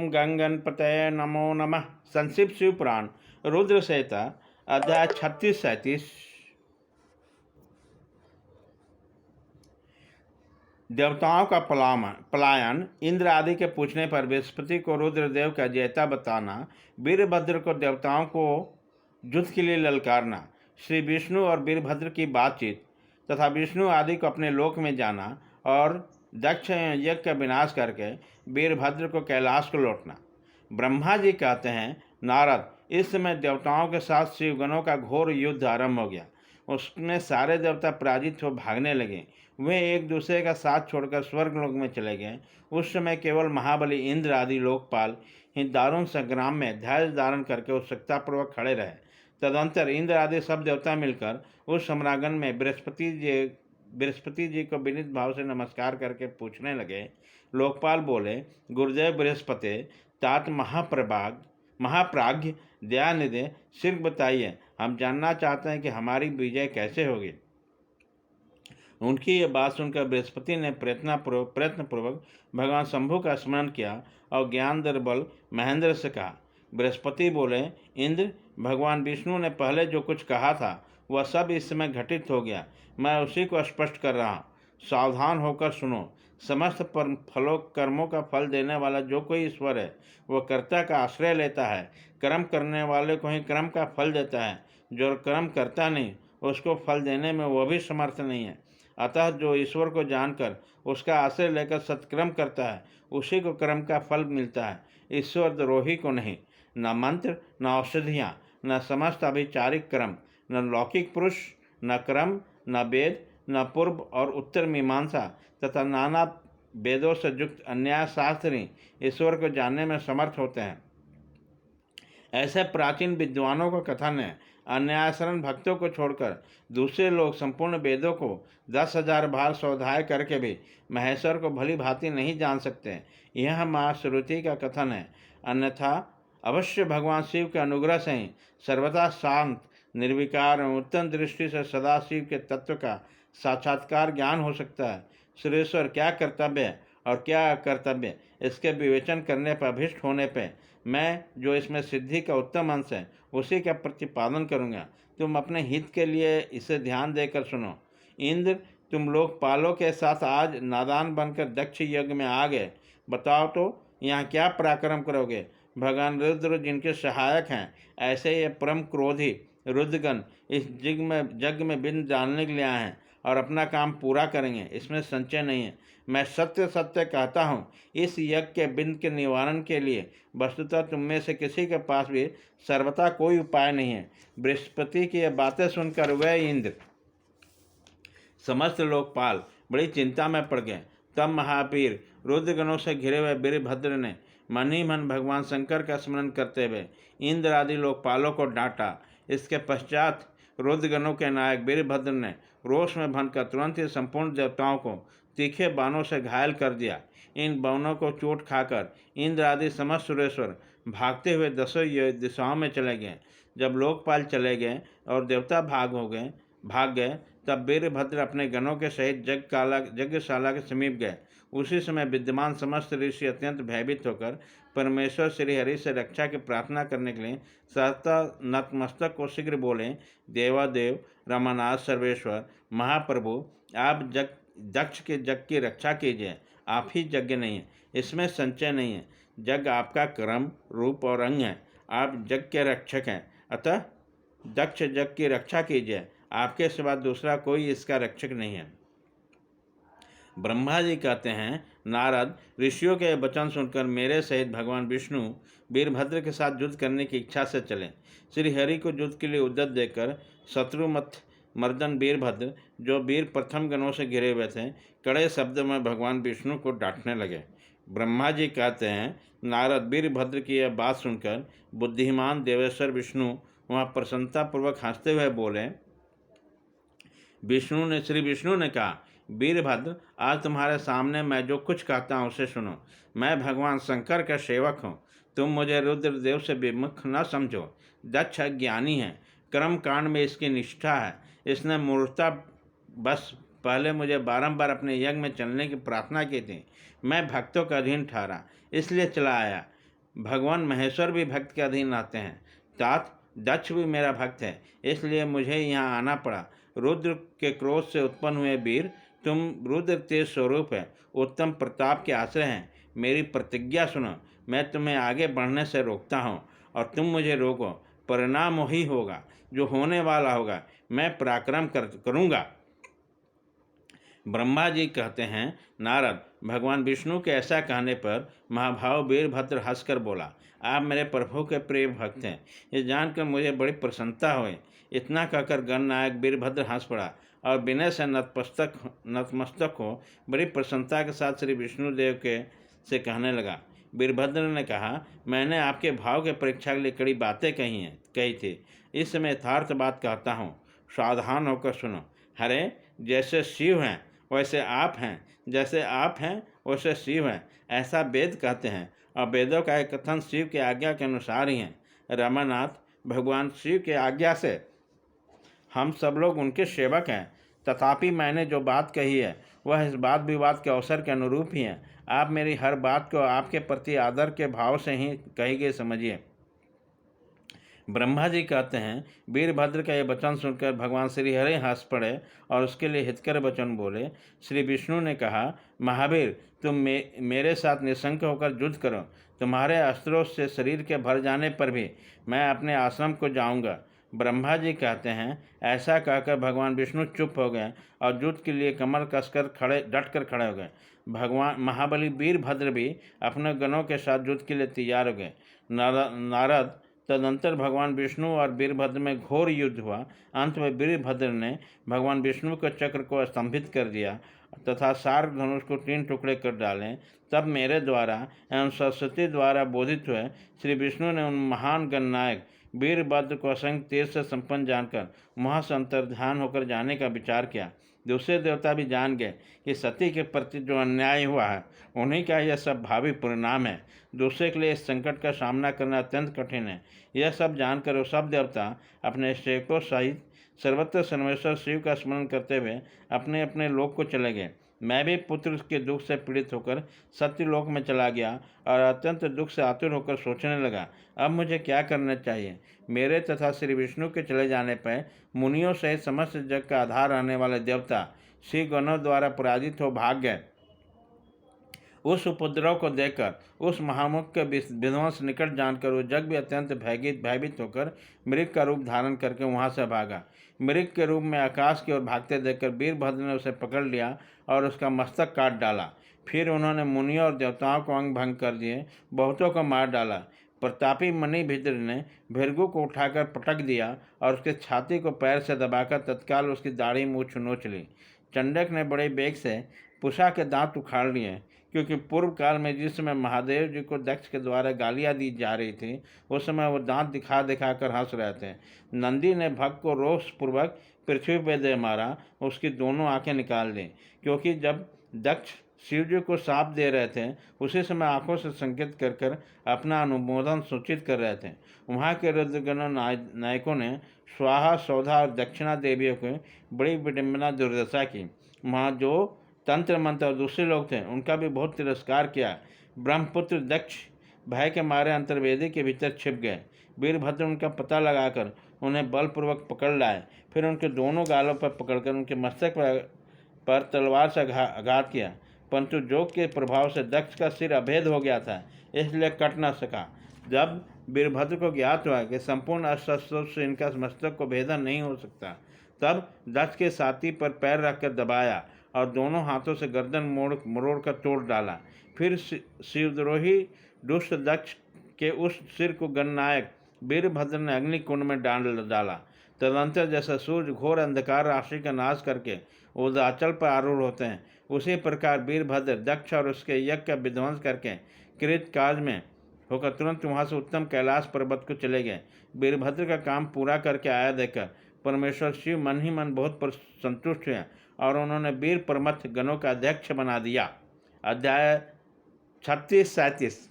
ओम गंगणपतये नमो नमः। संक्षिप्त शिव पुराण रुद्र संहिता अध्याय 36-37। देवताओं का पलायन। इंद्र आदि के पूछने पर बृहस्पति को रुद्रदेव का जेता बताना। वीरभद्र को देवताओं को युद्ध के लिए ललकारना। श्री विष्णु और वीरभद्र की बातचीत तथा विष्णु आदि को अपने लोक में जाना और दक्ष यज्ञ का विनाश करके वीरभद्र को कैलाश को लौटना। ब्रह्मा जी कहते हैं, नारद, इस समय देवताओं के साथ शिवगणों का घोर युद्ध आरंभ हो गया। उसमें सारे देवता पराजित हो भागने लगे। वे एक दूसरे का साथ छोड़कर स्वर्गलोक में चले गए। उस समय केवल महाबली इंद्र आदि लोकपाल ही दारुण संग्राम में धैर्य धारण करके उत्सुकतापूर्वक खड़े रहे। तदंतर इंद्र आदि सब देवता मिलकर उस सम्रांगण में बृहस्पति जी को विनीत भाव से नमस्कार करके पूछने लगे। लोकपाल बोले, गुरुदेव बृहस्पति, तात महाप्राज्ञ दयानिधि, शीघ्र बताइए, हम जानना चाहते हैं कि हमारी विजय कैसे होगी। उनकी यह बात सुनकर बृहस्पति ने प्रयत्नपूर्वक भगवान शंभु का स्मरण किया और ज्ञान दुर्बल महेंद्र से कहा। बृहस्पति बोले, इंद्र, भगवान विष्णु ने पहले जो कुछ कहा था वह सब इस समय घटित हो गया। मैं उसी को स्पष्ट कर रहा हूँ। सावधान होकर सुनो। समस्त कर्मों का फल देने वाला जो कोई ईश्वर है वह कर्ता का आश्रय लेता है। कर्म करने वाले को ही कर्म का फल देता है। जो कर्म करता नहीं उसको फल देने में वह भी समर्थ नहीं है। अतः जो ईश्वर को जानकर उसका आश्रय लेकर सत्कर्म करता है उसी को कर्म का फल मिलता है, ईश्वर द्रोही को नहीं। न मंत्र, न औषधियाँ, न समस्त अभिचारिक कर्म, न लौकिक पुरुष, न क्रम, न वेद, न पूर्व और उत्तर मीमांसा तथा नाना वेदों से युक्त अन्याय शास्त्री ईश्वर को जानने में समर्थ होते हैं। ऐसे प्राचीन विद्वानों का कथन है, अन्यायशरण भक्तों को छोड़कर दूसरे लोग संपूर्ण वेदों को 10,000 बार स्वाध्याय करके भी महेश्वर को भली भांति नहीं जान सकते। यह माँ श्रुति का कथन है। अन्यथा अवश्य भगवान शिव के अनुग्रह से ही सर्वदा शांत, निर्विकार और उत्तम दृष्टि से सदा शिव के तत्व का साक्षात्कार ज्ञान हो सकता है। सुरेश्वर क्या कर्तव्य और क्या अकर्तव्य, इसके विवेचन करने पर अभिष्ट होने पर मैं जो इसमें सिद्धि का उत्तम अंश है उसी का प्रतिपादन करूँगा। तुम अपने हित के लिए इसे ध्यान देकर सुनो। इंद्र, तुम लोकपालों के साथ आज नादान बनकर दक्ष यज्ञ में आ गए। बताओ तो यहाँ क्या पराक्रम करोगे। भगवान रुद्र जिनके सहायक हैं, ऐसे ये परम क्रोधी रुद्रगण इस यज्ञ में बिन जानने के लिए आए हैं और अपना काम पूरा करेंगे, इसमें संशय नहीं है। मैं सत्य सत्य कहता हूँ, इस यज्ञ के बिंद के निवारण के लिए वस्तुतः तुम में से किसी के पास भी सर्वथा कोई उपाय नहीं है। बृहस्पति की यह बातें सुनकर वह इंद्र समस्त लोकपाल बड़ी चिंता में पड़ गए। तब महावीर रुद्रगणों से घिरे हुए वीरभद्र ने मन ही मन भगवान शंकर का स्मरण करते हुए इंद्र आदि लोकपालों को डांटा। इसके पश्चात रुद्रगणों के नायक वीरभद्र ने रोष में भनकर तुरंत ही संपूर्ण देवताओं को तीखे बाणों से घायल कर दिया। इन बाणों को चोट खाकर इंद्र आदि समस्त सुरेश्वर भागते हुए 10 दिशाओं में चले गए। जब लोकपाल चले गए और देवता भाग गए तब वीरभद्र अपने गणों के सहित यज्ञशाला के समीप गए। उसी समय विद्यमान समस्त ऋषि अत्यंत भयभीत होकर परमेश्वर श्री हरि से रक्षा की प्रार्थना करने के लिए सहसा नतमस्तक को शीघ्र बोले, देवादेव, रमानाथ, सर्वेश्वर, महाप्रभु, आप दक्ष के जग की रक्षा कीजिए। आप ही यज्ञ नहीं है, इसमें संशय नहीं है। जग आपका क्रम, रूप और अंग है। आप जग के रक्षक हैं, अतः दक्ष जग की रक्षा कीजिए। आपके सिवा दूसरा कोई इसका रक्षक नहीं है। ब्रह्मा जी कहते हैं, नारद, ऋषियों के वचन सुनकर मेरे सहित भगवान विष्णु वीरभद्र के साथ युद्ध करने की इच्छा से चले। श्री हरि को युद्ध के लिए उद्यत देकर शत्रुमथ मर्दन वीरभद्र, जो वीर प्रथम गणों से घिरे हुए थे, कड़े शब्द में भगवान विष्णु को डांटने लगे। ब्रह्मा जी कहते हैं, नारद, वीरभद्र की यह बात सुनकर बुद्धिमान देवेश्वर विष्णु वहाँ प्रसन्नतापूर्वक हंसते हुए बोले। श्री विष्णु ने कहा, वीरभद्र, आज तुम्हारे सामने मैं जो कुछ कहता हूँ उसे सुनो। मैं भगवान शंकर का सेवक हूँ। तुम मुझे रुद्रदेव से विमुख न समझो। दक्ष ज्ञानी है, कर्म कांड में इसकी निष्ठा है। इसने मूर्खता बस पहले मुझे बारंबार अपने यज्ञ में चलने की प्रार्थना की थी। मैं भक्तों का अधीन ठहरा, इसलिए चला आया। भगवान महेश्वर भी भक्त के अधीन रहते हैं। तात दक्ष भी मेरा भक्त है, इसलिए मुझे यहाँ आना पड़ा। रुद्र के क्रोध से उत्पन्न हुए वीर, तुम रुद्र तेज स्वरूप है, उत्तम प्रताप के आश्रय हैं। मेरी प्रतिज्ञा सुनो, मैं तुम्हें आगे बढ़ने से रोकता हूँ और तुम मुझे रोको। परिणाम वही होगा जो होने वाला होगा, मैं पराक्रम करूँगा। ब्रह्मा जी कहते हैं, नारद, भगवान विष्णु के ऐसा कहने पर महाभाव वीरभद्र हंसकर बोला, आप मेरे प्रभु के प्रिय भक्त हैं, ये जानकर मुझे बड़ी प्रसन्नता हुई। इतना कहकर गणनायक वीरभद्र हंस पड़ा और विनय से नतमस्तक हो बड़ी प्रसन्नता के साथ श्री विष्णुदेव के से कहने लगा। वीरभद्र ने कहा, मैंने आपके भाव के परीक्षा के लिए कड़ी बातें कही थी। इस समय यथार्थ बात कहता हूँ, सावधान होकर सुनो। हरे, जैसे शिव हैं वैसे आप हैं, जैसे आप हैं वैसे शिव हैं, ऐसा वेद कहते हैं और वेदों का एक कथन शिव की आज्ञा के अनुसार ही है। रमानाथ, भगवान शिव की आज्ञा से हम सब लोग उनके सेवक हैं, तथापि मैंने जो बात कही है वह इस वाद विवाद के अवसर के अनुरूप ही है। आप मेरी हर बात को आपके प्रति आदर के भाव से ही कही गई समझिए। ब्रह्मा जी कहते हैं, वीरभद्र का ये वचन सुनकर भगवान श्री हरि हंस पड़े और उसके लिए हितकर वचन बोले। श्री विष्णु ने कहा, महावीर, तुम मेरे साथ निशंक होकर युद्ध करो। तुम्हारे अस्त्रों से शरीर के भर जाने पर भी मैं अपने आश्रम को जाऊंगा। ब्रह्मा जी कहते हैं, ऐसा कहकर भगवान विष्णु चुप हो गए और युद्ध के लिए कमर कसकर डट कर खड़े हो गए। भगवान महाबली वीरभद्र भी अपने गणों के साथ युद्ध के लिए तैयार हो गए। नारद, तदंतर भगवान विष्णु और वीरभद्र में घोर युद्ध हुआ। अंत में वीरभद्र ने भगवान विष्णु के चक्र को स्तंभित कर दिया तथा सार धनुष को 3 टुकड़े कर डाले। तब मेरे द्वारा एवं सरस्वती द्वारा बोधित हुए श्री विष्णु ने उन महान गणनायक वीरभद्र को असंख्य तेज से संपन्न जानकर वहाँ से अंतर्ध्यान होकर जाने का विचार किया। दूसरे देवता भी जान गए कि सती के प्रति जो अन्याय हुआ है उन्हीं का यह सब भावी परिणाम है। दूसरे के लिए इस संकट का सामना करना अत्यंत कठिन है। यह सब जानकर वो सब देवता अपने सेवकों सहित सर्वत्र सर्वेश्वर शिव का स्मरण करते हुए अपने अपने लोक को चले गए। मैं भी पुत्र के दुख से पीड़ित होकर सत्यलोक में चला गया और अत्यंत दुख से आतुर होकर सोचने लगा, अब मुझे क्या करना चाहिए। मेरे तथा श्री विष्णु के चले जाने पर मुनियों सहित समस्त जग का आधार रहने वाले देवता श्री गणों द्वारा पराजित हो भाग गए। उस उपद्रव को देखकर उस महामुख के विध्वंस निकट जानकर वो जग भी अत्यंत भयभीत होकर मृग का रूप धारण करके वहाँ से भागा। मृग के रूप में आकाश की ओर भागते देखकर वीरभद्र ने उसे पकड़ लिया और उसका मस्तक काट डाला। फिर उन्होंने मुनियों और देवताओं को अंग भंग कर दिए, बहुतों को मार डाला। प्रतापी मणिभद्र ने भृगु को उठाकर पटक दिया और उसके छाती को पैर से दबाकर तत्काल उसकी दाढ़ी मूछ नोच ली। चंडक ने बड़े वेग से पुषा के दांत उखाड़ लिए, क्योंकि पूर्व काल में जिस समय महादेव जी को दक्ष के द्वारा गालियाँ दी जा रही थी उस समय वो दांत दिखा दिखाकर हंस रहे थे। नंदी ने भक्त को रोषपूर्वक पृथ्वी पर दे मारा, उसकी दोनों आंखें निकाल दी, क्योंकि जब दक्ष शिव जी को शाप दे रहे थे उसी समय आंखों से संकेत कर कर अपना अनुमोदन सूचित कर रहे थे। वहाँ के रुद्रगण नायकों ने स्वाहा, सौधा और दक्षिणा देवियों को बड़ी विडम्बना दुर्दशा की। वहाँ जो तंत्र मंत्र और दूसरे लोग थे उनका भी बहुत तिरस्कार किया। ब्रह्मपुत्र दक्ष भय के मारे अंतर्वेदी के भीतर छिप गए। वीरभद्र उनका पता लगाकर उन्हें बलपूर्वक पकड़ लाए, फिर उनके दोनों गालों पर पकड़कर उनके मस्तक पर तलवार से आघात किया, परंतु जोग के प्रभाव से दक्ष का सिर अभेद हो गया था, इसलिए कट न सका। जब वीरभद्र को ज्ञात हुआ कि संपूर्ण अस्त्र से इनका मस्तक को भेदन नहीं हो सकता, तब दक्ष के छाती पर पैर रखकर दबाया और दोनों हाथों से गर्दन मरोड़ कर तोड़ डाला। फिर शिवद्रोही दुष्ट दक्ष के उस सिर को गणनायक वीरभद्र ने अग्निकुंड में डाल डाला। तदंतर जैसा सूर्य घोर अंधकार राशि का नाश करके उदाचल पर आरूढ़ होते हैं, उसी प्रकार वीरभद्र दक्ष और उसके यज्ञ का विध्वंस करके कृत काज में होकर तुरंत वहाँ से उत्तम कैलाश पर्वत को चले गए। वीरभद्र का काम पूरा करके आया देखकर परमेश्वर शिव मन ही मन बहुत संतुष्ट हुए और उन्होंने वीर प्रमथ गणों का अध्यक्ष बना दिया। अध्याय 36-37।